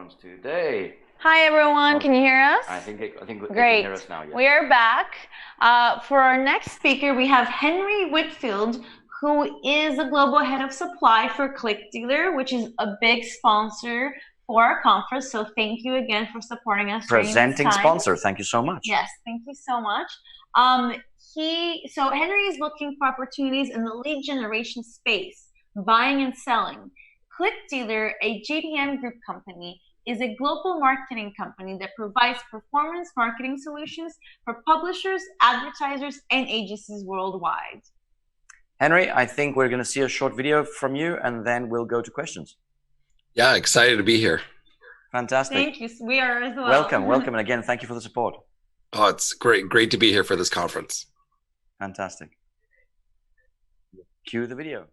microphones today. Hi everyone, can you hear us? I think they can Great. hear us now. Yes. We are back. For our next speaker, we have Henry Whitfield, who is the global head of supply for ClickDealer, which is a big sponsor for our conference. So thank you again for supporting us during this Presenting time. sponsor. Thank you so much. Yes, thank you so much. So Henry is looking for opportunities in the lead generation space, buying and selling. ClickDealer, a GDM group company, is a global marketing company that provides performance marketing solutions for publishers, advertisers, and agencies worldwide. Henry, I think we're going to see a short video from you, and then we'll go to questions. Yeah, excited to be here. Fantastic. Thank you. We are as well. Welcome, and again, thank you for the support. Oh, it's great to be here for this conference. Fantastic. Cue the video.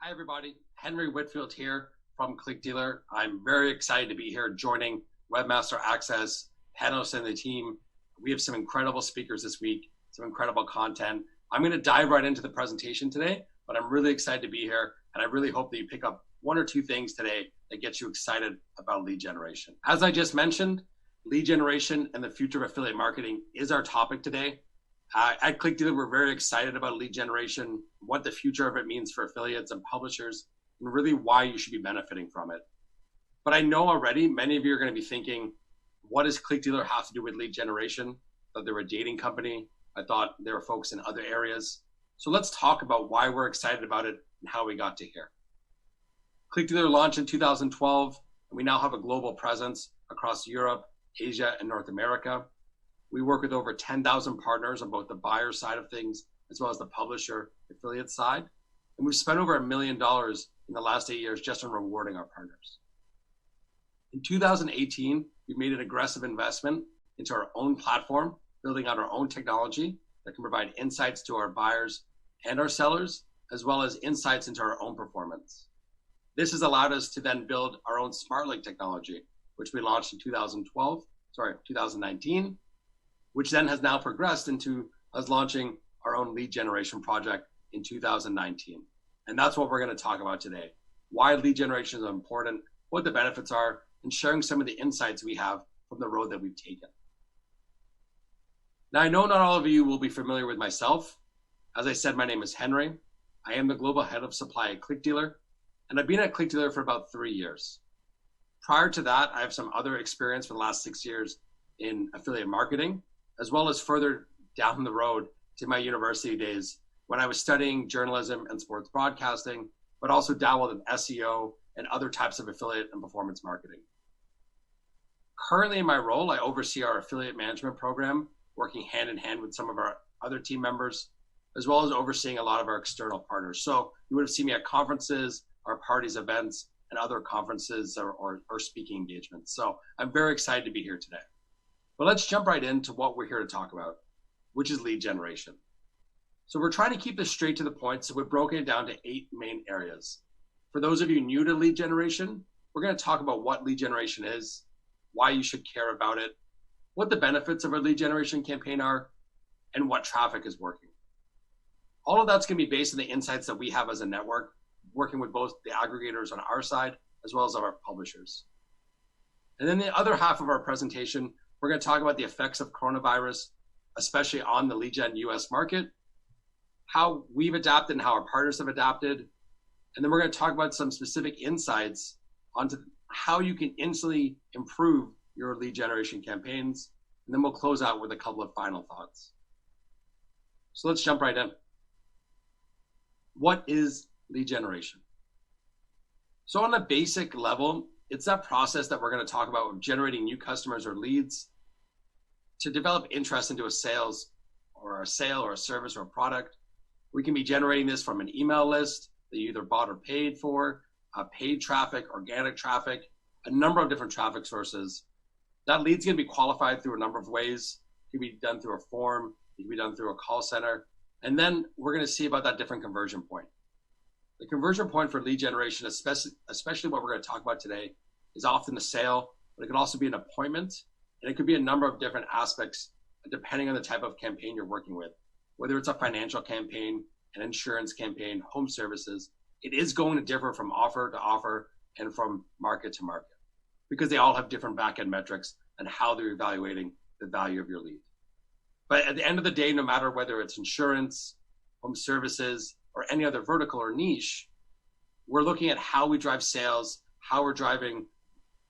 Hi, everybody. Henry Whitfield here from ClickDealer. I'm very excited to be here joining Webmaster Access, panelists and the team. We have some incredible speakers this week, some incredible content. I'm going to dive right into the presentation today, but I'm really excited to be here, and I really hope that you pick up one or two things today that gets you excited about lead generation. As I just mentioned, lead generation and the future of affiliate marketing is our topic today. At ClickDealer, we're very excited about lead generation, what the future of it means for affiliates and publishers, and really why you should be benefiting from it. But I know already many of you are going to be thinking, what does ClickDealer have to do with lead generation? That they're a dating company. I thought they were focused in other areas. So let's talk about why we're excited about it and how we got to here. ClickDealer launched in 2012, and we now have a global presence across Europe, Asia, and North America. We work with over 10,000 partners on both the buyer side of things as well as the publisher affiliate side. And we've spent over $1 million in the last 8 years just on rewarding our partners. In 2018, we made an aggressive investment into our own platform, building out our own technology that can provide insights to our buyers and our sellers, as well as insights into our own performance. This has allowed us to then build our own SmartLink technology, which we launched in 2019, which then has now progressed into us launching our own lead generation project in 2019. And that's what we're going to talk about today. Why lead generation is important, what the benefits are, and sharing some of the insights we have from the road that we've taken. Now, I know not all of you will be familiar with myself. As I said, my name is Henry. I am the global head of supply at ClickDealer, and I've been at ClickDealer for about 3 years. Prior to that, I have some other experience for the last 6 years in affiliate marketing, as well as further down the road to my university days when I was studying journalism and sports broadcasting, but also dabbled in SEO and other types of affiliate and performance marketing. Currently in my role, I oversee our affiliate management program, working hand in hand with some of our other team members, as well as overseeing a lot of our external partners. So you would have seen me at conferences, our parties, events, and other conferences or speaking engagements. So I'm very excited to be here today. But let's jump right into what we're here to talk about, which is lead generation. So we're trying to keep this straight to the point, so we've broken it down to 8 main areas. For those of you new to lead generation, we're going to talk about what lead generation is, why you should care about it, what the benefits of a lead generation campaign are, and what traffic is working. All of that's going to be based on the insights that we have as a network, working with both the aggregators on our side as well as our publishers. And then the other half of our presentation, we're going to talk about the effects of coronavirus, especially on the lead gen US market, how we've adapted and how our partners have adapted. And then we're going to talk about some specific insights onto how you can instantly improve your lead generation campaigns. And then we'll close out with a couple of final thoughts. So let's jump right in. What is lead generation? So on a basic level, it's that process that we're going to talk about of generating new customers or leads to develop interest into a sale or a service or a product. We can be generating this from an email list that you either bought or paid for, paid traffic, organic traffic, a number of different traffic sources. That lead's going to be qualified through a number of ways. It can be done through a form, it can be done through a call center, and then we're going to see about that different conversion point. The conversion point for lead generation, especially what we're going to talk about today, is often a sale, but it can also be an appointment, and it could be a number of different aspects depending on the type of campaign you're working with. Whether it's a financial campaign, an insurance campaign, home services, it is going to differ from offer to offer and from market to market, because they all have different back-end metrics and how they're evaluating the value of your lead. But at the end of the day, no matter whether it's insurance, home services, or any other vertical or niche, we're looking at how we drive sales, how we're driving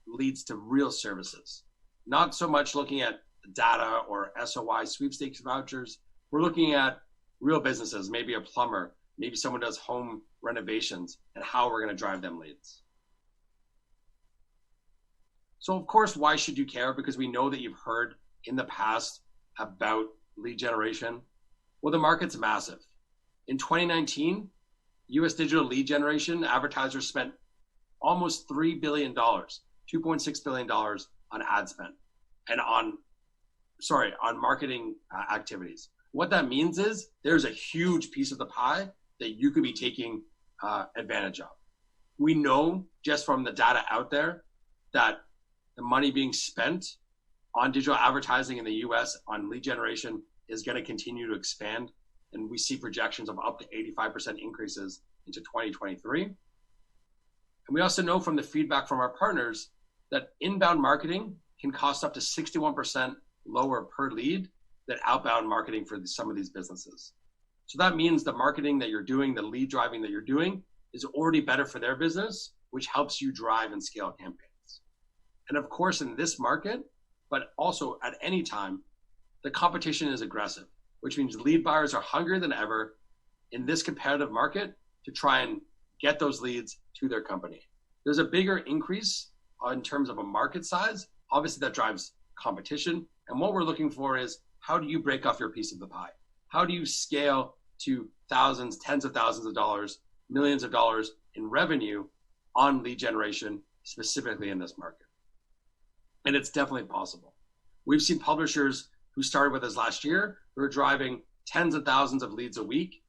leads to real services. Not so much looking at data or SOI sweepstakes vouchers. We're looking at real businesses, maybe a plumber, maybe someone does home renovations, and how we're going to drive them leads. So of course, why should you care? Because we know that you've heard in the past about lead generation. Well, the market's massive. In 2019, US digital lead generation, advertisers spent almost $3 billion, $2.6 billion on ad spend and on marketing activities. What that means is there's a huge piece of the pie that you could be taking advantage of. We know just from the data out there that the money being spent on digital advertising in the US on lead generation is going to continue to expand. And we see projections of up to 85% increases into 2023. And we also know from the feedback from our partners that inbound marketing can cost up to 61% lower per lead than outbound marketing for some of these businesses. So that means the marketing that you're doing, the lead driving that you're doing is already better for their business, which helps you drive and scale campaigns. And of course, in this market, but also at any time, the competition is aggressive, which means lead buyers are hungrier than ever in this competitive market to try and get those leads to their company. There's a bigger increase in terms of a market size. Obviously, that drives competition. And what we're looking for is, how do you break off your piece of the pie? How do you scale to thousands, tens of thousands of dollars, millions of dollars in revenue on lead generation, specifically in this market? And it's definitely possible. We've seen publishers who started with us last year who are driving tens of thousands of leads a week,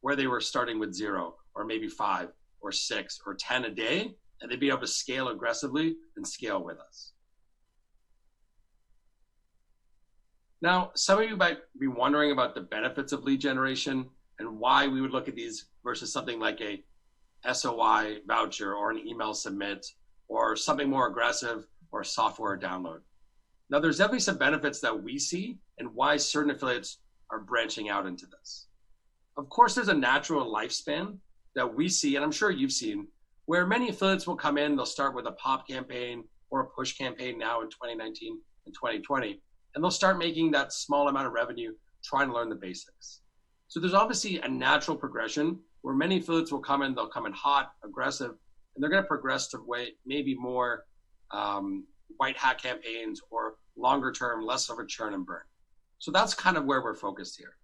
where they were starting with 0 or maybe 5 or 6 or 10 a day, and they'd be able to scale aggressively and scale with us. Now, some of you might be wondering about the benefits of lead generation and why we would look at these versus something like a SOI voucher or an email submit or something more aggressive or a software download. Now, there's definitely some benefits that we see and why certain affiliates are branching out into this. Of course, there's a natural lifespan that we see, and I'm sure you've seen, where many affiliates will come in, they'll start with a pop campaign or a push campaign now in 2019 and 2020, and they'll start making that small amount of revenue trying to learn the basics. So there's obviously a natural progression where many affiliates will come in, they'll come in hot, aggressive, and they're going to progress to maybe more white hat campaigns or longer term, less of a churn and burn. So that's kind of where we're focused here.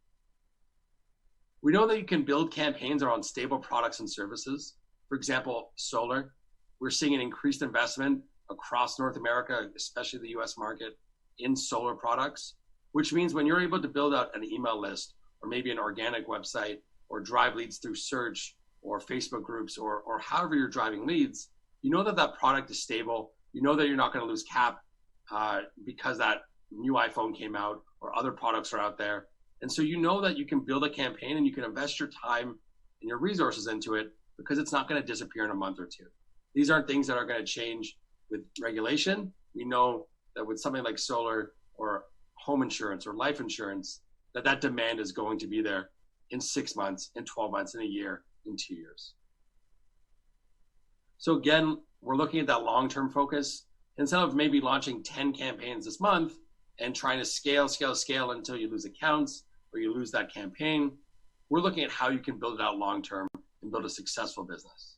We know that you can build campaigns around stable products and services. For example, solar. We're seeing an increased investment across North America, especially the US market, in solar products, which means when you're able to build out an email list or maybe an organic website or drive leads through search or Facebook groups or however you're driving leads, you know that that product is stable. You know that you're not going to lose cap because that new iPhone came out or other products are out there. And so you know that you can build a campaign and you can invest your time and your resources into it because it's not going to disappear in a month or two. These aren't things that are going to change with regulation. We know that with something like solar or home insurance or life insurance, that demand is going to be there in 6 months, in 12 months, in a year, in 2 years. So again, we're looking at that long-term focus. Instead of maybe launching 10 campaigns this month and trying to scale until you lose accounts or you lose that campaign, we're looking at how you can build it out long-term and build a successful business.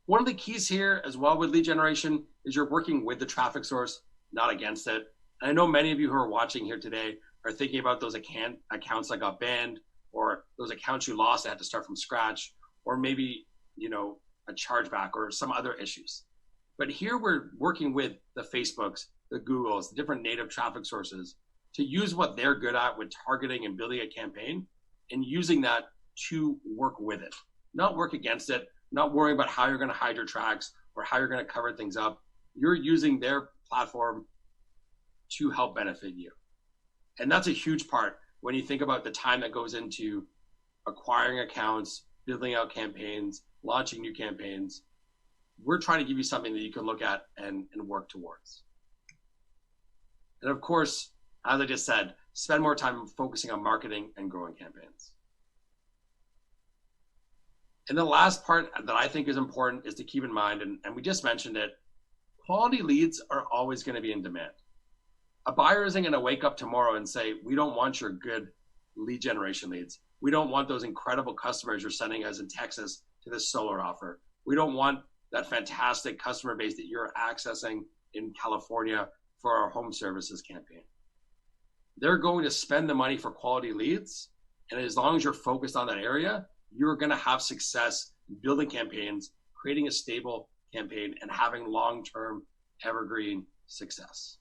One of the keys here as well with lead generation is you're working with the traffic source, not against it. And I know many of you who are watching here today are thinking about those accounts that got banned or those accounts you lost that had to start from scratch, or maybe, a chargeback or some other issues. But here we're working with the Facebooks, the Googles, the different native traffic sources to use what they're good at with targeting and building a campaign and using that to work with it, not work against it, not worrying about how you're going to hide your tracks or how you're going to cover things up. You're using their platform to help benefit you. And that's a huge part when you think about the time that goes into acquiring accounts, building out campaigns, launching new campaigns. we're trying to give you something that you can look at and work towards. And of course, as I just said, spend more time focusing on marketing and growing campaigns. And the last part that I think is important is to keep in mind, and we just mentioned it, quality leads are always going to be in demand. A buyer isn't going to wake up tomorrow and say, we don't want your good lead generation leads. We don't want those incredible customers you're sending us in Texas to this solar offer. We don't want that fantastic customer base that you're accessing in California for our home services campaign. They're going to spend the money for quality leads. And as long as you're focused on that area, you're going to have success building campaigns, creating a stable campaign, and having long-term evergreen success.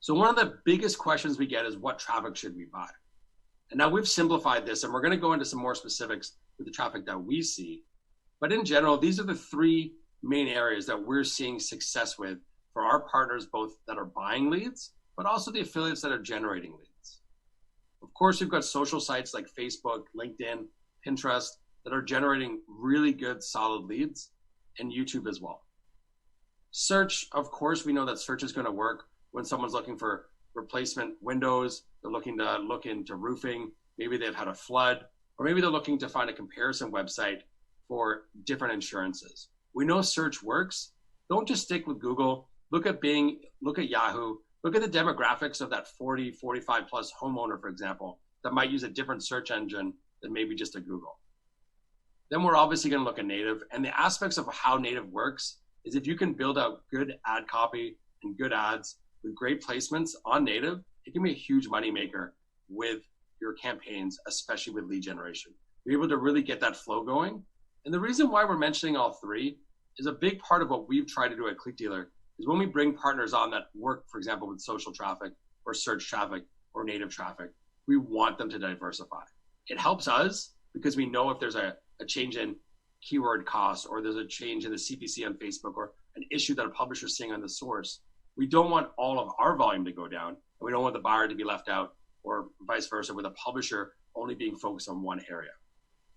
So one of the biggest questions we get is, what traffic should we buy? And now we've simplified this, and we're going to go into some more specifics with the traffic that we see. But in general, these are the three main areas that we're seeing success with for our partners, both that are buying leads, but also the affiliates that are generating leads. Of course, we've got social sites like Facebook, LinkedIn, Pinterest that are generating really good, solid leads, and YouTube as well. Search, of course, we know that search is going to work when someone's looking for replacement windows, they're looking to look into roofing, maybe they've had a flood, or maybe they're looking to find a comparison website for different insurances. We know search works. Don't just stick with Google. Look at Bing, look at Yahoo, look at the demographics of that 40, 45 plus homeowner, for example, that might use a different search engine than maybe just a Google. Then we're obviously going to look at native, and the aspects of how native works is if you can build out good ad copy and good ads with great placements on native, it can be a huge moneymaker with your campaigns, especially with lead generation. You're able to really get that flow going. And the reason why we're mentioning all three is a big part of what we've tried to do at ClickDealer is when we bring partners on that work, for example, with social traffic or search traffic or native traffic, we want them to diversify. It helps us because we know if there's a change in keyword costs or there's a change in the CPC on Facebook or an issue that a publisher is seeing on the source, we don't want all of our volume to go down, and we don't want the buyer to be left out, or vice versa, with a publisher only being focused on one area.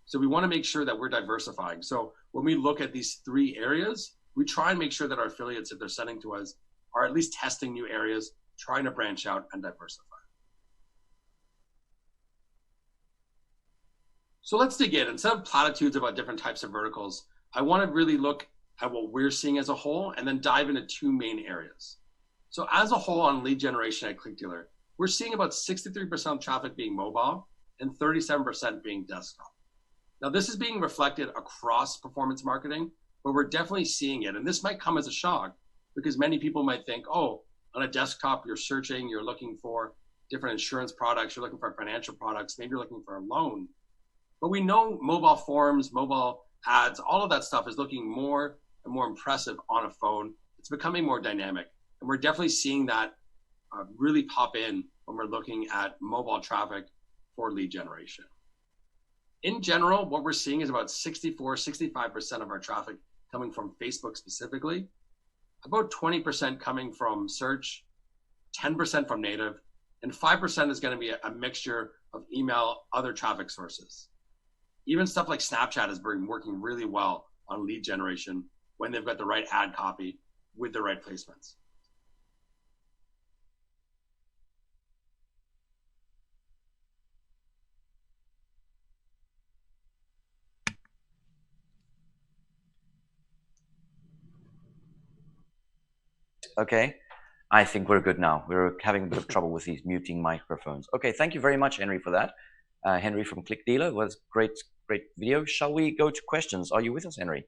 So we want to make sure that we're diversifying. So when we look at these three areas, we try and make sure that our affiliates, if they're sending to us, are at least testing new areas, trying to branch out and diversify. So let's dig in. Instead of platitudes about different types of verticals, I want to really look at what we're seeing as a whole and then dive into two main areas. So as a whole on lead generation at ClickDealer, we're seeing about 63% of traffic being mobile and 37% being desktop. Now this is being reflected across performance marketing, but we're definitely seeing it. And this might come as a shock because many people might think, oh, on a desktop, you're searching, you're looking for different insurance products, you're looking for financial products, maybe you're looking for a loan. But we know mobile forms, mobile ads, all of that stuff is looking more and more impressive on a phone. It's becoming more dynamic. And we're definitely seeing that really pop in when we're looking at mobile traffic for lead generation. In general, what we're seeing is about 65% of our traffic coming from Facebook specifically, about 20% coming from search, 10% from native, and 5% is going to be a mixture of email, other traffic sources. Even stuff like Snapchat has been working really well on lead generation when they've got the right ad copy with the right placements. Okay, I think we're good now. We're having a bit of trouble with these muting microphones. Okay, thank you very much, Henry, for that. Henry from ClickDealer was great video. Shall we go to questions? Are you with us, Henry?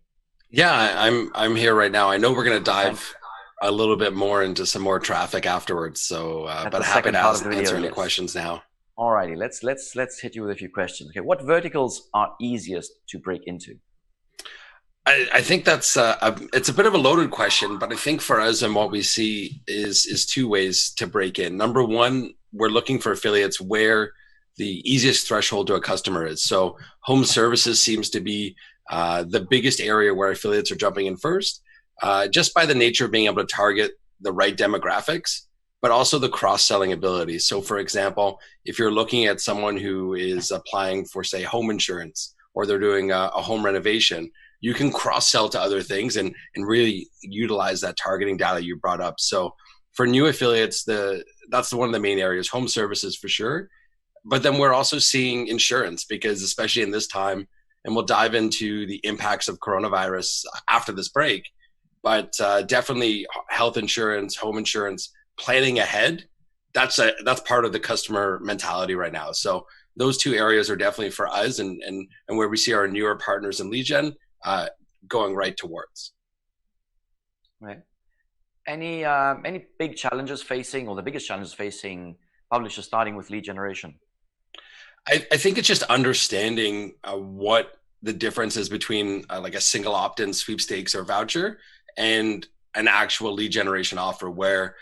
Yeah, I'm here right now. I know we're going to dive a little bit more into some more traffic afterwards. So, but happy to answer any questions now. Alrighty, let's hit you with a few questions. Okay, what verticals are easiest to break into? I think that's it's a bit of a loaded question, but I think for us and what we see is two ways to break in. Number one, we're looking for affiliates where the easiest threshold to a customer is. So home services seems to be the biggest area where affiliates are jumping in first, just by the nature of being able to target the right demographics, but also the cross-selling ability. So for example, if you're looking at someone who is applying for, say, home insurance or they're doing a home renovation, you can cross-sell to other things and really utilize that targeting data you brought up. So for new affiliates, that's one of the main areas, home services for sure. But then we're also seeing insurance, because especially in this time, and we'll dive into the impacts of coronavirus after this break, but definitely health insurance, home insurance, planning ahead, that's part of the customer mentality right now. So those two areas are definitely for us, and where we see our newer partners in lead gen going right towards. Right. Any big challenges facing, or the biggest challenges facing publishers starting with lead generation? I think it's just understanding what the difference is between like a single opt-in sweepstakes or voucher and an actual lead generation offer, where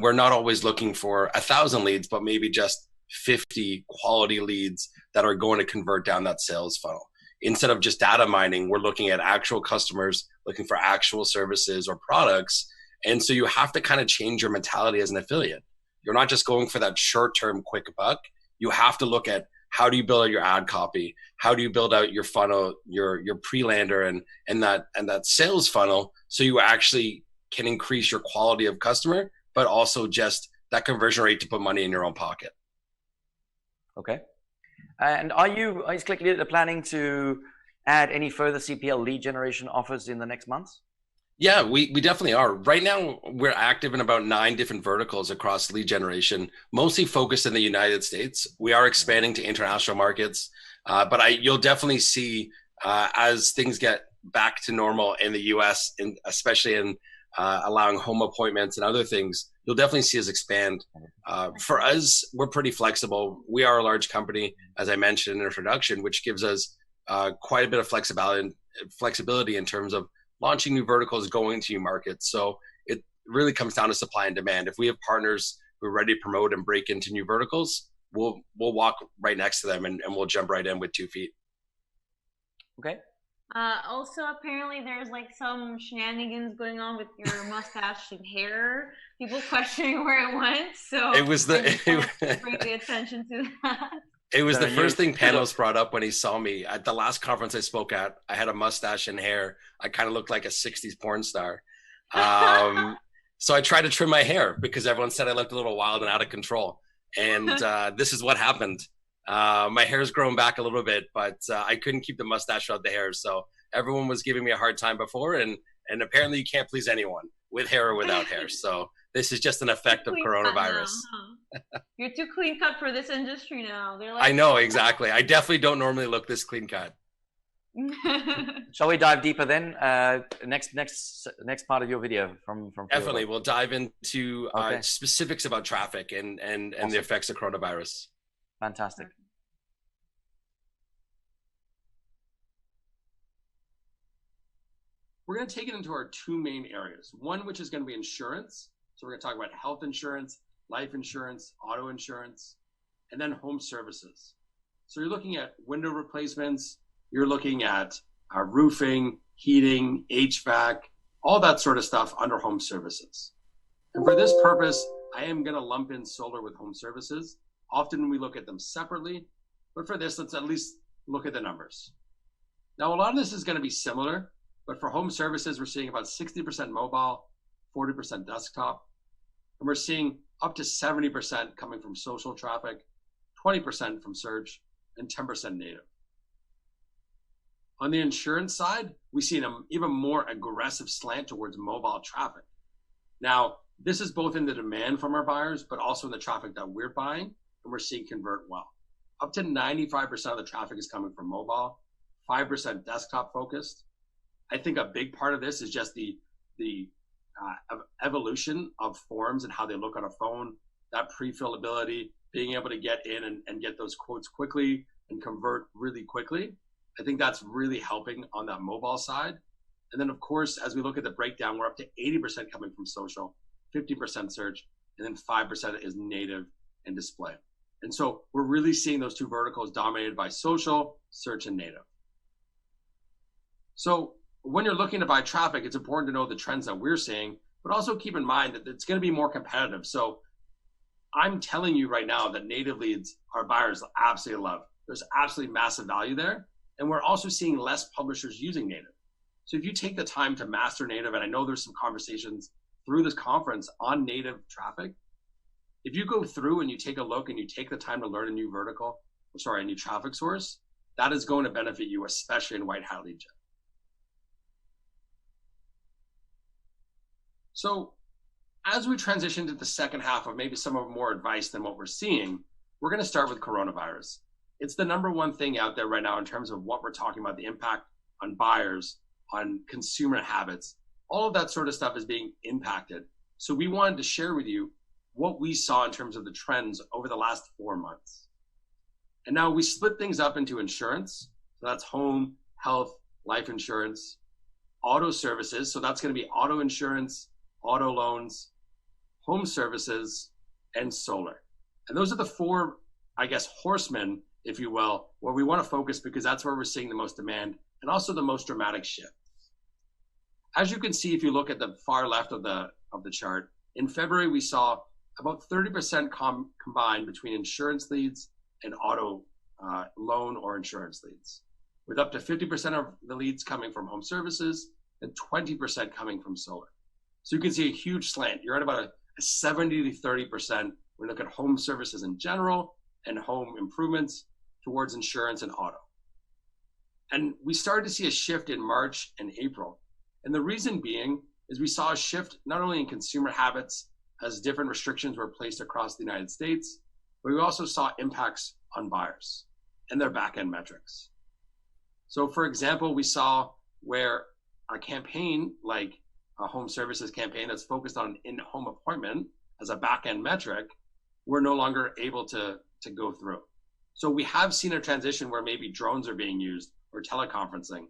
we're not always looking for 1,000 leads, but maybe just 50 quality leads that are going to convert down that sales funnel. Instead of just data mining, we're looking at actual customers looking for actual services or products. And so you have to kind of change your mentality as an affiliate. You're not just going for that short-term quick buck. You have to look at, how do you build out your ad copy? How do you build out your funnel, your pre-lander and that sales funnel, so you actually can increase your quality of customer, but also just that conversion rate to put money in your own pocket. Okay. And is ClickDealer planning to add any further CPL lead generation offers in the next months? Yeah, we definitely are. Right now, we're active in about 9 different verticals across lead generation, mostly focused in the United States. We are expanding to international markets, but you'll definitely see as things get back to normal in the US, especially in allowing home appointments and other things, you'll definitely see us expand. For us, we're pretty flexible. We are a large company, as I mentioned in introduction, which gives us quite a bit of flexibility in terms of launching new verticals, going to new markets. So it really comes down to supply and demand. If we have partners who are ready to promote and break into new verticals, we'll walk right next to them and we'll jump right in with 2 feet. Okay. Also, apparently there's like some shenanigans going on with your mustache and hair. People questioning where it went. So it was the bring the attention to that. It was the first thing Panos brought up when he saw me at the last conference I spoke at. I had a mustache and hair. I kind of looked like a 60s porn star. So I tried to trim my hair because everyone said I looked a little wild and out of control. And this is what happened. My hair's grown back a little bit, but I couldn't keep the mustache without the hair. So everyone was giving me a hard time before. And apparently you can't please anyone with hair or without hair. So this is just an effect of coronavirus. You're too clean cut for this industry now. They're like, I know, exactly. I definitely don't normally look this clean cut. Shall we dive deeper then? Next part of your video from definitely, we'll dive into specifics about traffic and awesome. The effects of coronavirus. Fantastic. We're going to take it into our 2 main areas. One, which is going to be insurance. So we're going to talk about health insurance, life insurance, auto insurance, and then home services. So you're looking at window replacements, you're looking at roofing, heating, HVAC, all that sort of stuff under home services. And for this purpose, I am going to lump in solar with home services. Often we look at them separately, but for this, let's at least look at the numbers. Now, a lot of this is going to be similar, but for home services, we're seeing about 60% mobile, 40% desktop, and we're seeing up to 70% coming from social traffic, 20% from search, and 10% native. On the insurance side, we see an even more aggressive slant towards mobile traffic. Now, this is both in the demand from our buyers, but also in the traffic that we're buying, and we're seeing convert well. Up to 95% of the traffic is coming from mobile, 5% desktop focused. I think a big part of this is just the evolution of forms and how they look on a phone, that pre-fill ability, being able to get in and get those quotes quickly and convert really quickly. I think that's really helping on that mobile side. And then, of course, as we look at the breakdown, we're up to 80% coming from social, 50% search, and then 5% is native and display. And so we're really seeing those 2 verticals dominated by social, search, and native. So when you're looking to buy traffic, it's important to know the trends that we're seeing, but also keep in mind that it's going to be more competitive. So I'm telling you right now that native leads our buyers absolutely love. There's absolutely massive value there. And we're also seeing less publishers using native. So if you take the time to master native, and I know there's some conversations through this conference on native traffic, if you go through and you take a look and you take the time to learn a new a new traffic source, that is going to benefit you, especially in white hat lead gen. So as we transition to the second half of maybe some of more advice than what we're seeing, we're going to start with coronavirus. It's the number one thing out there right now in terms of what we're talking about, the impact on buyers, on consumer habits. All of that sort of stuff is being impacted. So we wanted to share with you what we saw in terms of the trends over the last 4 months. And now we split things up into insurance. So that's home, health, life insurance, auto services. So that's going to be auto insurance, auto loans, home services, and solar. And those are the four, I guess, horsemen, if you will, where we want to focus because that's where we're seeing the most demand and also the most dramatic shift. As you can see, if you look at the far left of the chart, in February, we saw about 30% combined between insurance leads and auto loan or insurance leads, with up to 50% of the leads coming from home services and 20% coming from solar. So you can see a huge slant. You're at about a 70 to 30% when we look at home services in general and home improvements towards insurance and auto. And we started to see a shift in March and April. And the reason being is we saw a shift not only in consumer habits as different restrictions were placed across the United States, but we also saw impacts on buyers and their back-end metrics. So for example, we saw where a campaign like a home services campaign that's focused on an in-home appointment as a back-end metric, we're no longer able to go through. So we have seen a transition where maybe drones are being used or teleconferencing,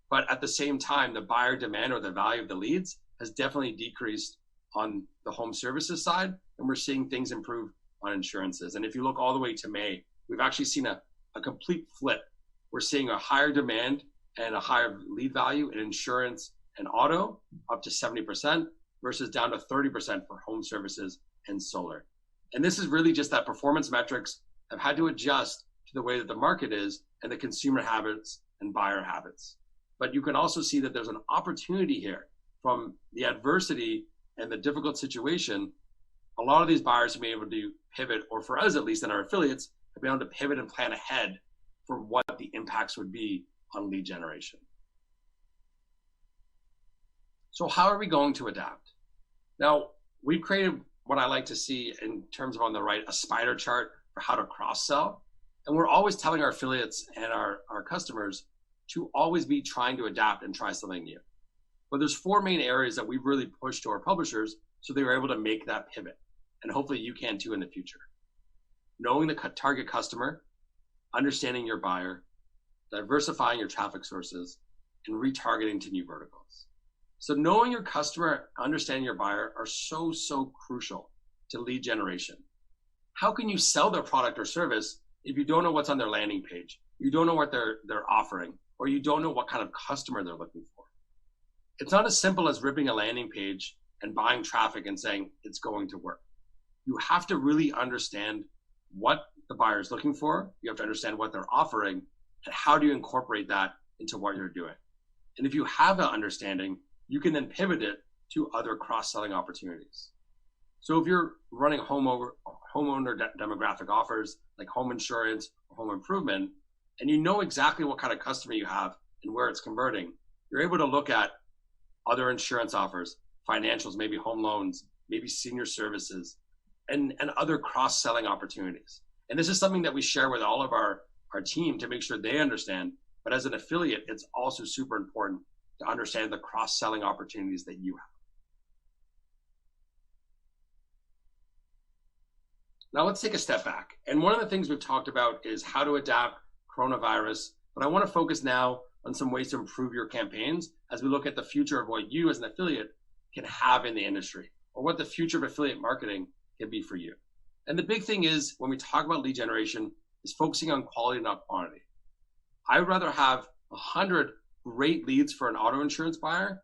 but at the same time, the buyer demand or the value of the leads has definitely decreased on the home services side, and we're seeing things improve on insurances. And if you look all the way to May, we've actually seen a complete flip. We're seeing a higher demand and a higher lead value in insurance and auto, up to 70% versus down to 30% for home services and solar. And this is really just that performance metrics have had to adjust to the way that the market is and the consumer habits and buyer habits. But you can also see that there's an opportunity here from the adversity and the difficult situation. A lot of these buyers have been able to pivot, or for us at least in our affiliates, have been able to pivot and plan ahead for what the impacts would be on lead generation. So how are we going to adapt? Now, we've created what I like to see in terms of on the right, a spider chart for how to cross-sell. And we're always telling our affiliates and our customers to always be trying to adapt and try something new. But there's four main areas that we've really pushed to our publishers so they were able to make that pivot. And hopefully you can too in the future. Knowing the target customer, understanding your buyer, diversifying your traffic sources, and retargeting to new verticals. So knowing your customer, understanding your buyer are so crucial to lead generation. How can you sell their product or service if you don't know what's on their landing page, you don't know what they're offering, or you don't know what kind of customer they're looking for? It's not as simple as ripping a landing page and buying traffic and saying it's going to work. You have to really understand what the buyer is looking for. You have to understand what they're offering, and how do you incorporate that into what you're doing. And if you have that understanding, you can then pivot it to other cross-selling opportunities. So if you're running homeowner demographic offers like home insurance or home improvement, and you know exactly what kind of customer you have and where it's converting, you're able to look at other insurance offers, financials, maybe home loans, maybe senior services, and other cross-selling opportunities. And this is something that we share with all of our team to make sure they understand. But as an affiliate, it's also super important to understand the cross-selling opportunities that you have. Now let's take a step back. And one of the things we've talked about is how to adapt coronavirus, but I want to focus now on some ways to improve your campaigns as we look at the future of what you as an affiliate can have in the industry, or what the future of affiliate marketing can be for you. And the big thing is, when we talk about lead generation, is focusing on quality, not quantity. I'd rather have 100 great leads for an auto insurance buyer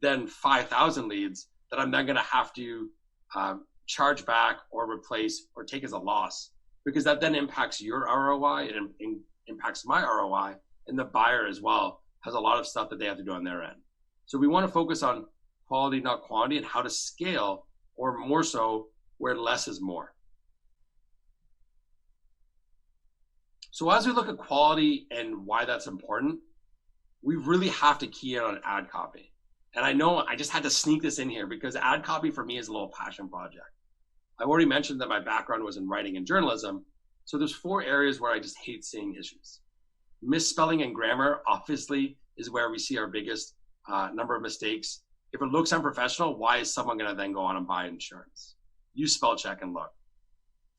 than 5,000 leads that I'm then going to have to charge back or replace or take as a loss, because that then impacts your ROI and impacts my ROI, and the buyer as well has a lot of stuff that they have to do on their end. So we want to focus on quality, not quantity, and how to scale, or more so, where less is more. So as we look at quality and why that's important, we really have to key in on ad copy. And I know I just had to sneak this in here because ad copy for me is a little passion project. I've already mentioned that my background was in writing and journalism. So there's 4 areas where I just hate seeing issues. Misspelling and grammar, obviously, is where we see our biggest number of mistakes. If it looks unprofessional, why is someone going to then go on and buy insurance? Use spell check and look.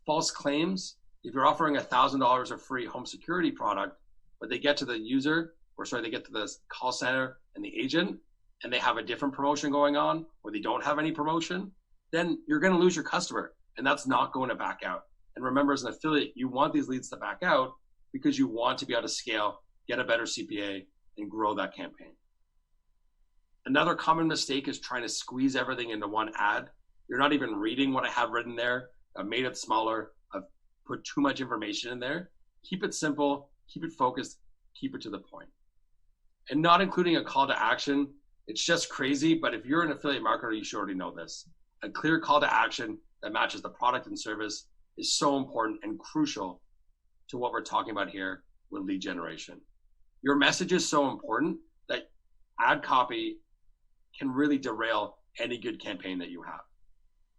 False claims. If you're offering $1,000 of free home security product, but they get to the user, they get to the call center and the agent, and they have a different promotion going on, or they don't have any promotion, then you're going to lose your customer, and that's not going to back out. And remember, as an affiliate, you want these leads to back out because you want to be able to scale, get a better CPA, and grow that campaign. Another common mistake is trying to squeeze everything into one ad. You're not even reading what I have written there. I've made it smaller. I've put too much information in there. Keep it simple, keep it focused, keep it to the point. And not including a call to action, it's just crazy, but if you're an affiliate marketer, you should already know this. A clear call to action that matches the product and service is so important and crucial to what we're talking about here with lead generation. Your message is so important that ad copy can really derail any good campaign that you have.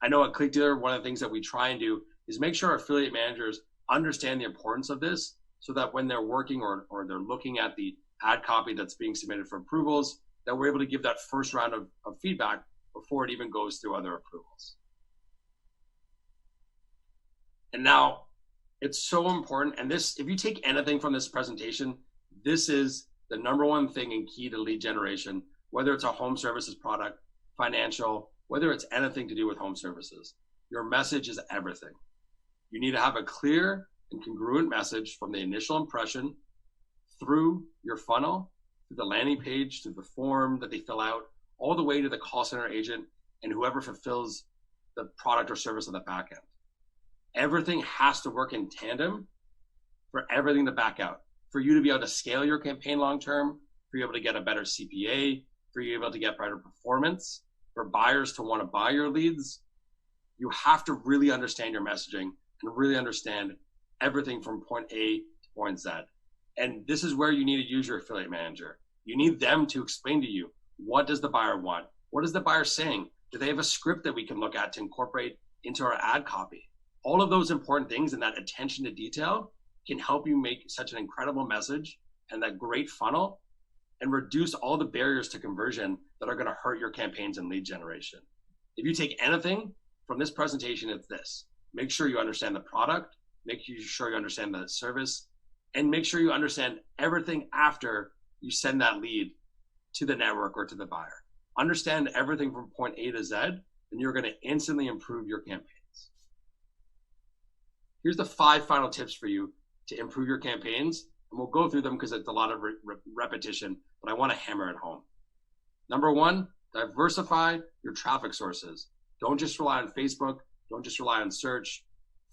I know at ClickDealer, one of the things that we try and do is make sure our affiliate managers understand the importance of this so that when they're working or they're looking at the ad copy that's being submitted for approvals, that we're able to give that first round of feedback before it even goes through other approvals. And now it's so important. And this, if you take anything from this presentation, this is the number one thing and key to lead generation, whether it's a home services product, financial, whether it's anything to do with home services. Your message is everything. You need to have a clear and congruent message from the initial impression through your funnel, through the landing page, through the form that they fill out, all the way to the call center agent and whoever fulfills the product or service on the back end. Everything has to work in tandem for everything to back out, for you to be able to scale your campaign long-term, for you to be able to get a better CPA, for you to be able to get better performance, for buyers to want to buy your leads. You have to really understand your messaging and really understand everything from point A to point Z. And this is where you need to use your affiliate manager. You need them to explain to you, what does the buyer want? What is the buyer saying? Do they have a script that we can look at to incorporate into our ad copy? All of those important things and that attention to detail can help you make such an incredible message and that great funnel and reduce all the barriers to conversion that are going to hurt your campaigns and lead generation. If you take anything from this presentation, it's this. Make sure you understand the product, make sure you understand the service, and make sure you understand everything after you send that lead to the network or to the buyer. Understand everything from point A to Z, and you're going to instantly improve your campaigns. Here's the 5 final tips for you to improve your campaigns, and we'll go through them because it's a lot of repetition, but I want to hammer it home. Number 1, diversify your traffic sources. Don't just rely on Facebook. Don't just rely on search.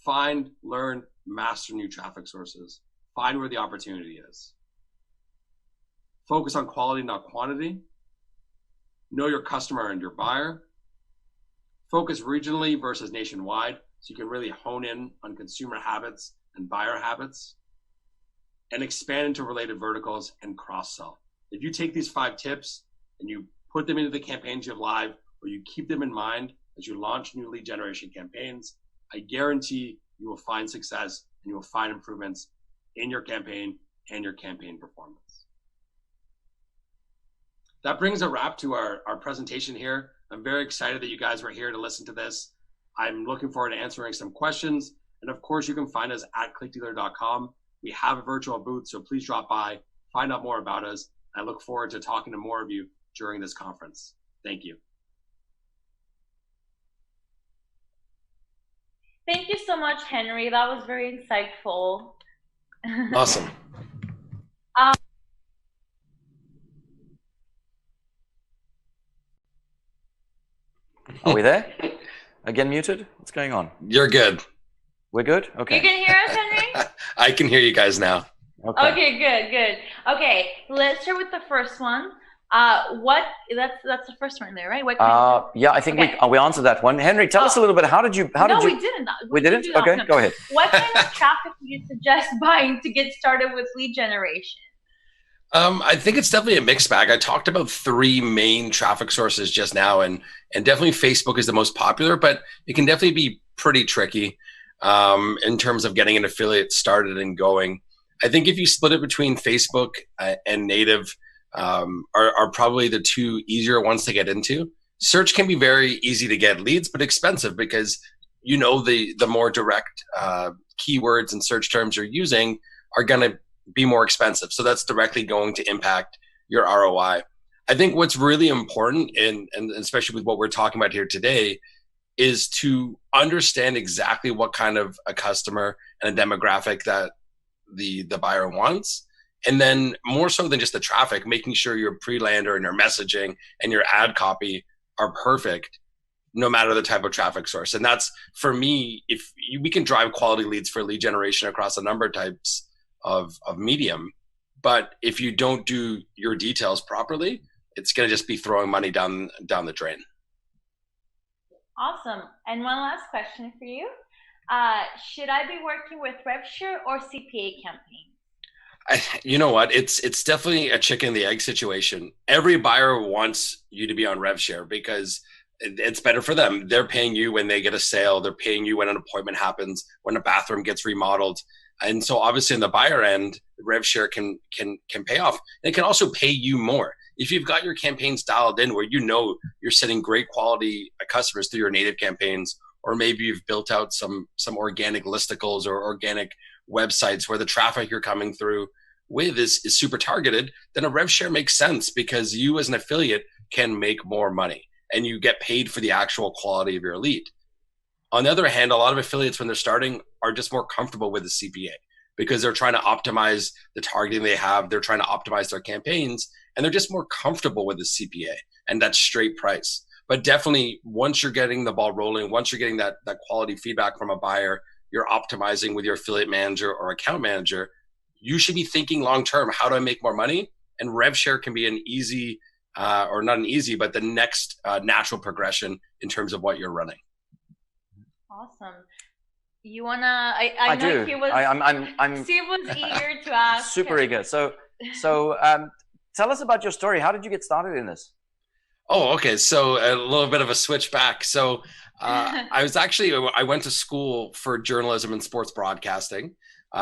Find, learn, master new traffic sources. Find where the opportunity is. Focus on quality, not quantity. Know your customer and your buyer. Focus regionally versus nationwide so you can really hone in on consumer habits and buyer habits. And expand into related verticals and cross-sell. If you take these 5 tips and you put them into the campaigns you have live, or you keep them in mind as you launch new lead generation campaigns, I guarantee you will find success and you will find improvements in your campaign and your campaign performance. That brings a wrap to our presentation here. I'm very excited that you guys were here to listen to this. I'm looking forward to answering some questions. And of course, you can find us at clickdealer.com. We have a virtual booth, so please drop by, find out more about us. I look forward to talking to more of you during this conference. Thank you. Thank you so much, Henry. That was very insightful. Awesome. Are we there? Again muted? What's going on? You're good. We're good? Okay. You can hear us, Henry? I can hear you guys now. Okay. Okay, good. Okay, let's start with the first one. That's the first one there, right? What kind Yeah, I think Okay. we answered that one. Henry, tell us a little bit. How did you? No, we didn't. We didn't. do that. Okay, No. go ahead. What kind of traffic would you suggest buying to get started with lead generation? I think it's definitely a mixed bag. I talked about three main traffic sources just now, and definitely Facebook is the most popular, but it can definitely be pretty tricky in terms of getting an affiliate started and going. I think if you split it between Facebook and native, are probably the two easier ones to get into. Search can be very easy to get leads, but expensive because the more direct keywords and search terms you're using are going to be more expensive. So that's directly going to impact your ROI. I think what's really important, and especially with what we're talking about here today, is to understand exactly what kind of a customer and a demographic that the buyer wants. And then more so than just the traffic, making sure your pre-lander and your messaging and your ad copy are perfect, no matter the type of traffic source. And that's, for me, we can drive quality leads for lead generation across a number of types of medium. But if you don't do your details properly, it's going to just be throwing money down the drain. Awesome. And one last question for you. Should I be working with RevShare or CPA campaign? You know what? It's definitely a chicken and the egg situation. Every buyer wants you to be on RevShare because it's better for them. They're paying you when they get a sale. They're paying you when an appointment happens, when a bathroom gets remodeled. And so obviously on the buyer end, RevShare can pay off. And it can also pay you more. If you've got your campaigns dialed in where you're sending great quality customers through your native campaigns, or maybe you've built out some organic listicles or organic websites where the traffic you're coming through with is super targeted, then a RevShare makes sense because you as an affiliate can make more money and you get paid for the actual quality of your lead. On the other hand, a lot of affiliates when they're starting are just more comfortable with the CPA because they're trying to optimize the targeting they have. They're trying to optimize their campaigns and they're just more comfortable with the CPA and that straight price. But definitely once you're getting the ball rolling, once you're getting that quality feedback from a buyer, you're optimizing with your affiliate manager or account manager, you should be thinking long-term, how do I make more money? And RevShare can be an easy, or not an easy, but the next natural progression in terms of what you're running. Awesome. You wanna? I know do. he was. Steve was eager to ask. Super eager. So tell us about your story. How did you get started in this? Oh, okay. So a little bit of a switch back. So I went to school for journalism and sports broadcasting.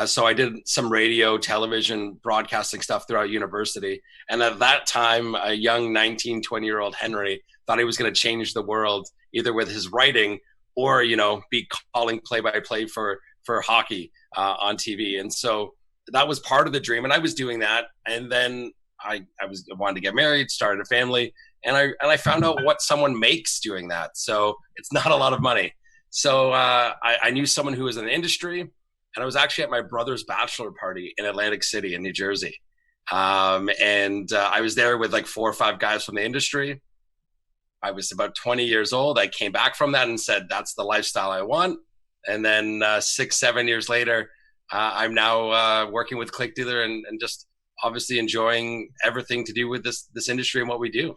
So I did some radio, television, broadcasting stuff throughout university. And at that time, a young 19, 20-year-old Henry thought he was going to change the world either with his writing or, be calling play-by-play for hockey on TV. And so that was part of the dream. And I was doing that. And then I wanted to get married, started a family. And I found out what someone makes doing that. So it's not a lot of money. So I knew someone who was in the industry, and I was actually at my brother's bachelor party in Atlantic City in New Jersey. And I was there with like 4 or 5 guys from the industry. I was about 20 years old. I came back from that and said, that's the lifestyle I want. And then 6, 7 years later, I'm now working with ClickDealer and just obviously enjoying everything to do with this industry and what we do.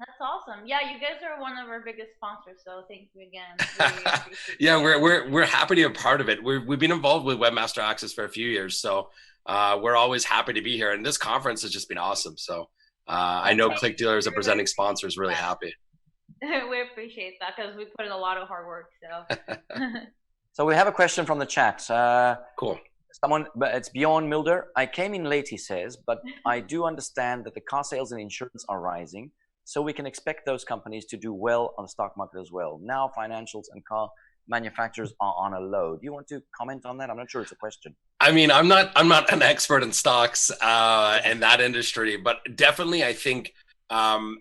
That's awesome. Yeah, you guys are one of our biggest sponsors, so thank you again. Really yeah, we're happy to be a part of it. We've been involved with Webmaster Access for a few years, so we're always happy to be here. And this conference has just been awesome. So I know ClickDealer as a presenting sponsor is really happy. We appreciate that because we put in a lot of hard work. So, so we have a question from the chat. Cool. It's Bjorn Milder. I came in late, he says, but I do understand that the car sales and insurance are rising. So we can expect those companies to do well on the stock market as well. Now financials and car manufacturers are on a low. Do you want to comment on that? I'm not sure it's a question. I mean, I'm not an expert in stocks and that industry, but definitely I think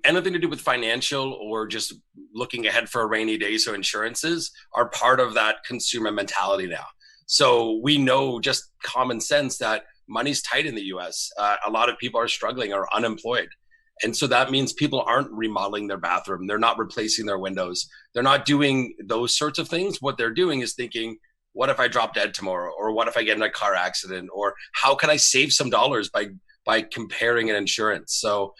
anything to do with financial or just looking ahead for a rainy day, so insurances are part of that consumer mentality now. So we know just common sense that money's tight in the US. A lot of people are struggling or unemployed. And so that means people aren't remodeling their bathroom. They're not replacing their windows. They're not doing those sorts of things. What they're doing is thinking, what if I drop dead tomorrow? Or what if I get in a car accident? Or how can I save some dollars by comparing an insurance? So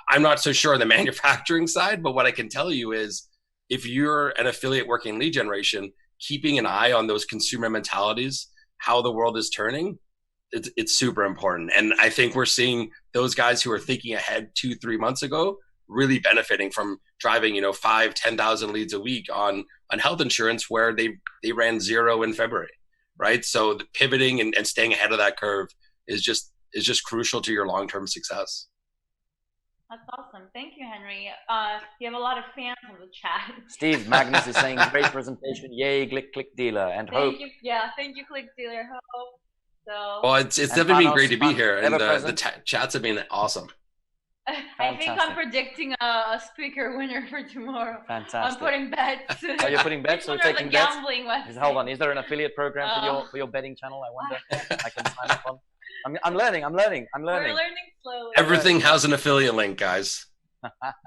I'm not so sure on the manufacturing side, but what I can tell you is if you're an affiliate working lead generation, keeping an eye on those consumer mentalities, how the world is turning, it's super important. And I think we're seeing those guys who are thinking ahead 2-3 months ago really benefiting from driving, 5,000-10,000 leads a week on health insurance where they ran 0 in February, right? So the pivoting and staying ahead of that curve is just crucial to your long-term success. That's awesome. Thank you, Henry. You have a lot of fans in the chat. Steve Magnus is saying, great presentation. Yay, ClickDealer. And Hope. Thank you. Yeah, thank you, ClickDealer. Hope. So. Well, it's definitely been great to be here. And the chats have been awesome. I think I'm predicting a speaker winner for tomorrow. Fantastic. I'm putting bets. Oh, you're putting bets? So we're taking bets? Hold on. Is there an affiliate program for your betting channel? I wonder. I can sign up on. I'm learning. We're learning slowly. Everything has an affiliate link, guys.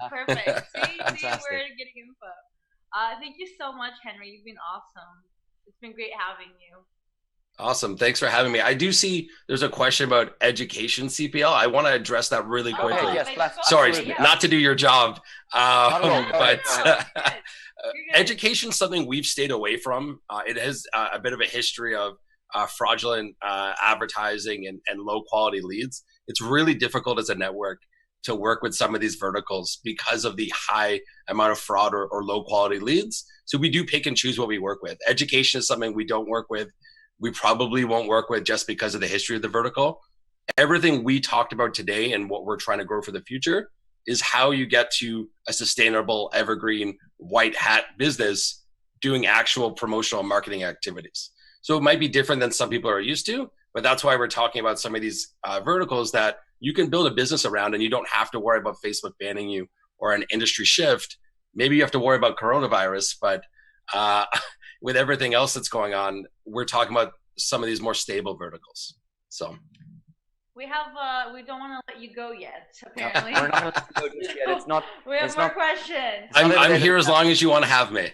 Perfect. See, we're getting info. Thank you so much, Henry. You've been awesome. It's been great having you. Awesome. Thanks for having me. I do see there's a question about education CPL. I want to address that really quickly. Okay, yes, sorry, not to do your job. But education is something we've stayed away from. It has a bit of a history of fraudulent advertising and low quality leads. It's really difficult as a network to work with some of these verticals because of the high amount of fraud or low quality leads. So we do pick and choose what we work with. Education is something we don't work with. We probably won't work with just because of the history of the vertical. Everything we talked about today and what we're trying to grow for the future is how you get to a sustainable, evergreen, white hat business doing actual promotional marketing activities. So it might be different than some people are used to, but that's why we're talking about some of these verticals that you can build a business around and you don't have to worry about Facebook banning you or an industry shift. Maybe you have to worry about coronavirus, but with everything else that's going on, we're talking about some of these more stable verticals. So we don't want to let you go yet, apparently. We're not going to let you go just yet. It's not. We have more questions. I'm here as long as you want to have me.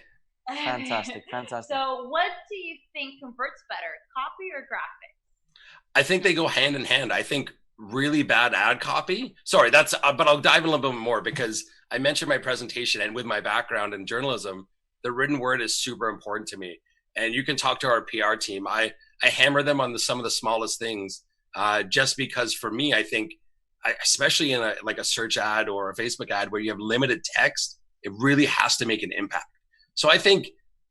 Fantastic. So what do you think converts better, copy or graphics? I think they go hand in hand. I think really bad ad copy. Sorry, but I'll dive in a little bit more because I mentioned my presentation, and with my background in journalism, the written word is super important to me. And you can talk to our PR team. I hammer them on some of the smallest things, just because for me, I think, especially in a search ad or a Facebook ad where you have limited text, it really has to make an impact. So I think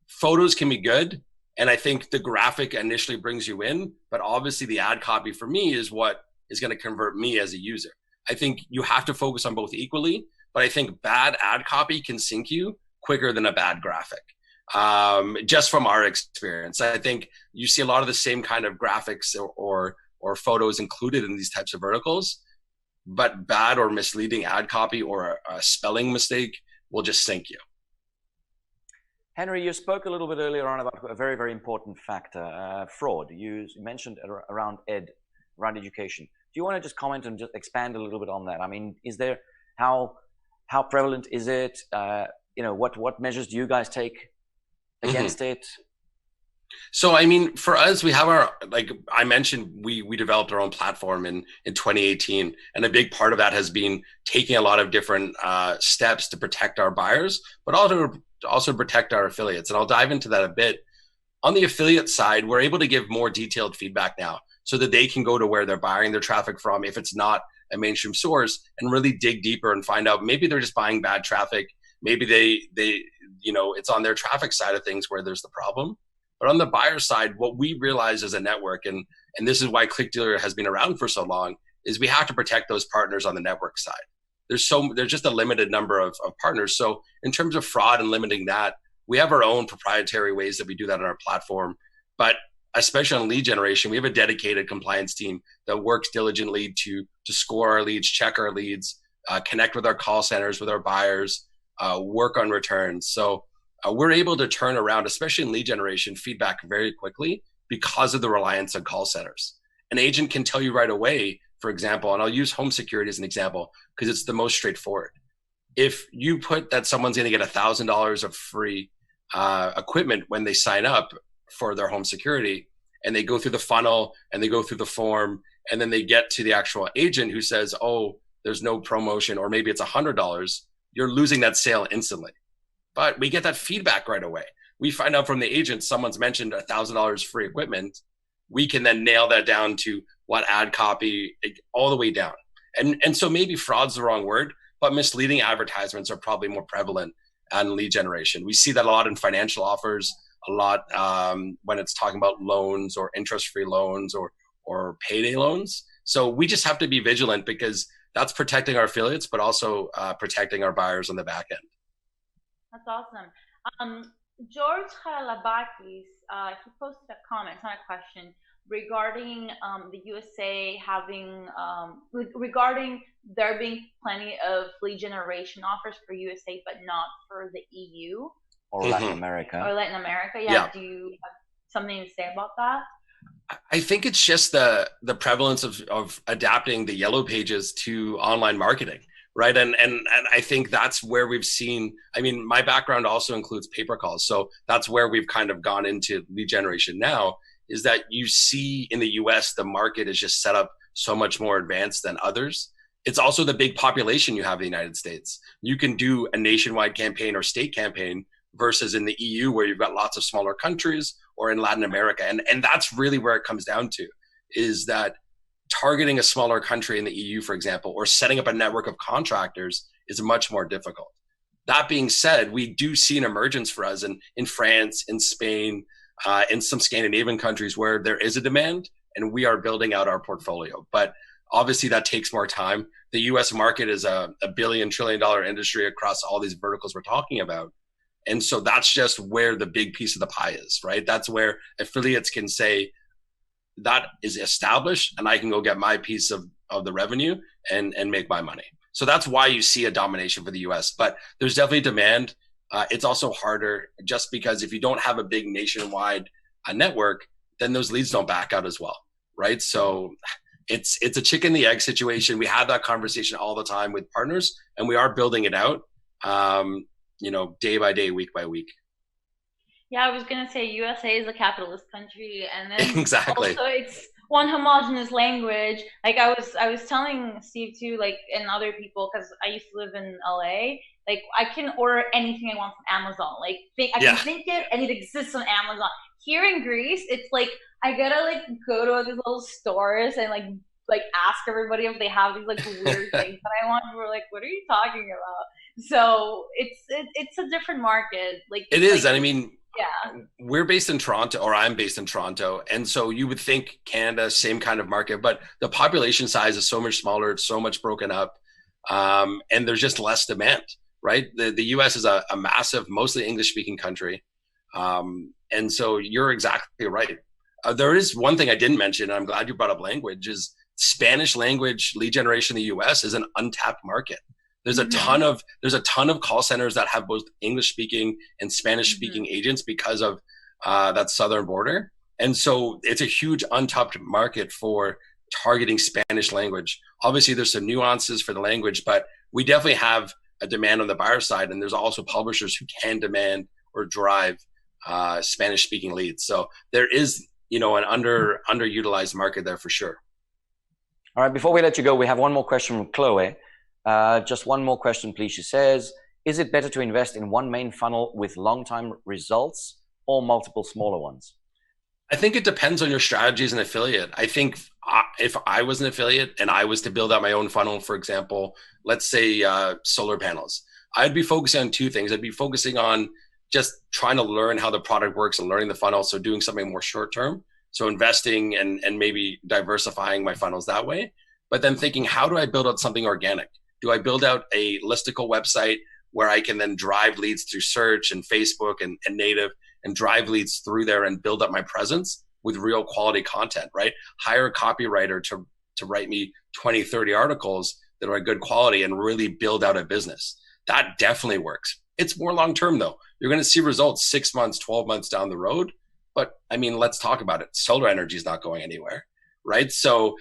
photos can be good. And I think the graphic initially brings you in, but obviously the ad copy for me is what is going to convert me as a user. I think you have to focus on both equally, but I think bad ad copy can sink you quicker than a bad graphic. Just from our experience, I think you see a lot of the same kind of graphics or photos included in these types of verticals, but bad or misleading ad copy or a spelling mistake will just sink you. Henry, you spoke a little bit earlier on about a very, very important factor, fraud. You mentioned around education. Do you want to just comment and just expand a little bit on that? I mean, is there how prevalent is it? What measures do you guys take against it? So, I mean, for us, we have like I mentioned, we developed our own platform in 2018. And a big part of that has been taking a lot of different steps to protect our buyers, but also protect our affiliates. And I'll dive into that a bit. On the affiliate side, we're able to give more detailed feedback now so that they can go to where they're buying their traffic from if it's not a mainstream source and really dig deeper and find out maybe they're just buying bad traffic. Maybe they it's on their traffic side of things where there's the problem. But on the buyer side, what we realize as a network, and this is why ClickDealer has been around for so long, is we have to protect those partners on the network side. There's just a limited number of partners. So in terms of fraud and limiting that, we have our own proprietary ways that we do that on our platform. But especially on lead generation, we have a dedicated compliance team that works diligently to score our leads, check our leads, connect with our call centers, with our buyers, work on returns. So we're able to turn around, especially in lead generation, feedback very quickly because of the reliance on call centers. An agent can tell you right away, for example, and I'll use home security as an example because it's the most straightforward. If you put that someone's going to get $1,000 of free equipment when they sign up for their home security, and they go through the funnel and they go through the form, and then they get to the actual agent who says, oh, there's no promotion, or maybe it's $100, you're losing that sale instantly. But we get that feedback right away. We find out from the agent someone's mentioned $1,000 free equipment. We can then nail that down to what ad copy, all the way down. And so maybe fraud's the wrong word, but misleading advertisements are probably more prevalent on lead generation. We see that a lot in financial offers, a lot when it's talking about loans or interest-free loans or payday loans. So we just have to be vigilant, because that's protecting our affiliates, but also protecting our buyers on the back end. That's awesome. George Haralabakis, he posted a comment, not a question, regarding the USA having, regarding there being plenty of lead generation offers for USA, but not for the EU. Or Latin America. Or Latin America, yeah. Do you have something to say about that? I think it's just the prevalence of adapting the yellow pages to online marketing, right? And I think that's where we've seen, I mean, my background also includes paper calls. So that's where we've kind of gone into lead generation now, is that you see in the US, the market is just set up so much more advanced than others. It's also the big population you have in the United States. You can do a nationwide campaign or state campaign versus in the EU, where you've got lots of smaller countries, or in Latin America. And that's really where it comes down to, is that targeting a smaller country in the EU, for example, or setting up a network of contractors is much more difficult. That being said, we do see an emergence for us in France, in Spain, in some Scandinavian countries where there is a demand, and we are building out our portfolio. But obviously that takes more time. The US market is a $1 trillion industry across all these verticals we're talking about. And so that's just where the big piece of the pie is, right? That's where affiliates can say, that is established, and I can go get my piece of the revenue and make my money. So that's why you see a domination for the US. But there's definitely demand. It's also harder, just because if you don't have a big nationwide network, then those leads don't back out as well, right? So it's a chicken and the egg situation. We have that conversation all the time with partners, and we are building it out. Day by day, week by week. Yeah, I was gonna say USA is a capitalist country, and then exactly. Also it's one homogenous language. Like I was telling Steve too, like, and other people, because I used to live in LA. Like I can order anything I want from Amazon. Like I can think it, and it exists on Amazon. Here in Greece, it's like I gotta like go to these little stores and like ask everybody if they have these like weird things that I want. And we're like, what are you talking about? So it's a different market. Like it is, and I mean, yeah, we're based in Toronto, or I'm based in Toronto, and so you would think Canada, same kind of market, but the population size is so much smaller. It's so much broken up, and there's just less demand, right? The US is a massive, mostly English-speaking country, and so you're exactly right. There is one thing I didn't mention, and I'm glad you brought up language, is Spanish language lead generation in the US is an untapped market. There's a ton of call centers that have both English speaking and Spanish speaking agents because of that southern border. And so it's a huge untapped market for targeting Spanish language. Obviously there's some nuances for the language, but we definitely have a demand on the buyer side. And there's also publishers who can demand or drive Spanish speaking leads. So there is, an underutilized market there for sure. All right, before we let you go, we have one more question from Chloe. Just one more question, please. She says, is it better to invest in one main funnel with long-time results or multiple smaller ones? I think it depends on your strategy as an affiliate. I think if I was an affiliate and I was to build out my own funnel, for example, let's say solar panels, I'd be focusing on two things. I'd be focusing on just trying to learn how the product works and learning the funnel. So doing something more short-term. So investing and maybe diversifying my funnels that way. But then thinking, how do I build out something organic? Do I build out a listicle website where I can then drive leads through search and Facebook and native and drive leads through there and build up my presence with real quality content, right? Hire a copywriter to write me 20, 30 articles that are good quality and really build out a business. That definitely works. It's more long-term though. You're going to see results 6 months, 12 months down the road. But I mean, let's talk about it. Solar energy is not going anywhere. Right. So,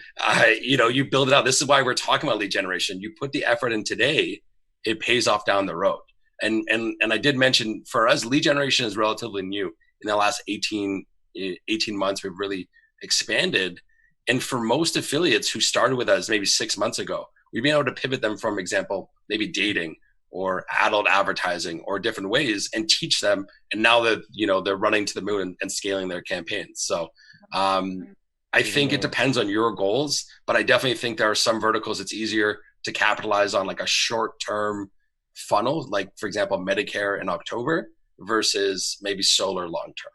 you build it out. This is why we're talking about lead generation. You put the effort in today, it pays off down the road. And I did mention for us, lead generation is relatively new in the last 18 18 months, we've really expanded. And for most affiliates who started with us maybe 6 months ago, we've been able to pivot them from example, maybe dating or adult advertising or different ways and teach them. And now that, they're running to the moon and scaling their campaigns. So I think it depends on your goals, but I definitely think there are some verticals it's easier to capitalize on, like a short-term funnel, like for example, Medicare in October versus maybe solar long-term.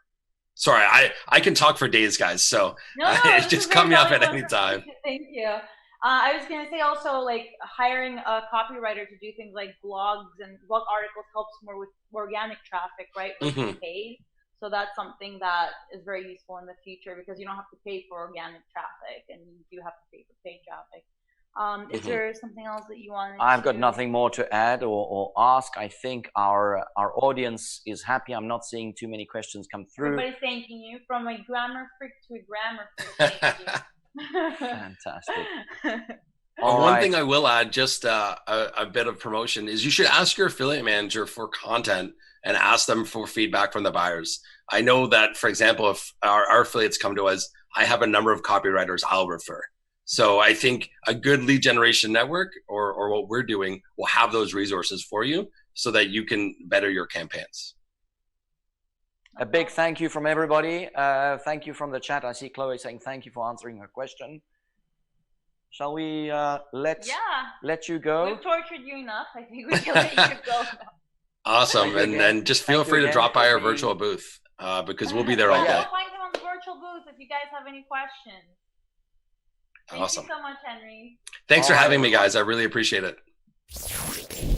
Sorry, I can talk for days, guys. So just cut me off at any time. Thank you. I was going to say also, like, hiring a copywriter to do things like blogs and blog articles helps more with organic traffic, right? Versus paid. So that's something that is very useful in the future because you don't have to pay for organic traffic and you do have to pay for paid traffic. Is there something else that you want? I've got nothing more to add or ask. I think our audience is happy. I'm not seeing too many questions come through. Everybody's thanking you, from a grammar freak to a grammar freak. Thank you. Fantastic. One thing I will add, just a bit of promotion, is you should ask your affiliate manager for content and ask them for feedback from the buyers. I know that, for example, if our affiliates come to us, I have a number of copywriters I'll refer. So I think a good lead generation network or what we're doing will have those resources for you so that you can better your campaigns. A big thank you from everybody. Thank you from the chat. I see Chloe saying thank you for answering her question. Shall we let you go? We've tortured you enough. I think we can let you go now. Awesome. And then just feel free to drop by our virtual booth because we'll be there all day. We'll find him on the virtual booth if you guys have any questions. Thank you so much, Henry. Thanks for having me, guys. I really appreciate it.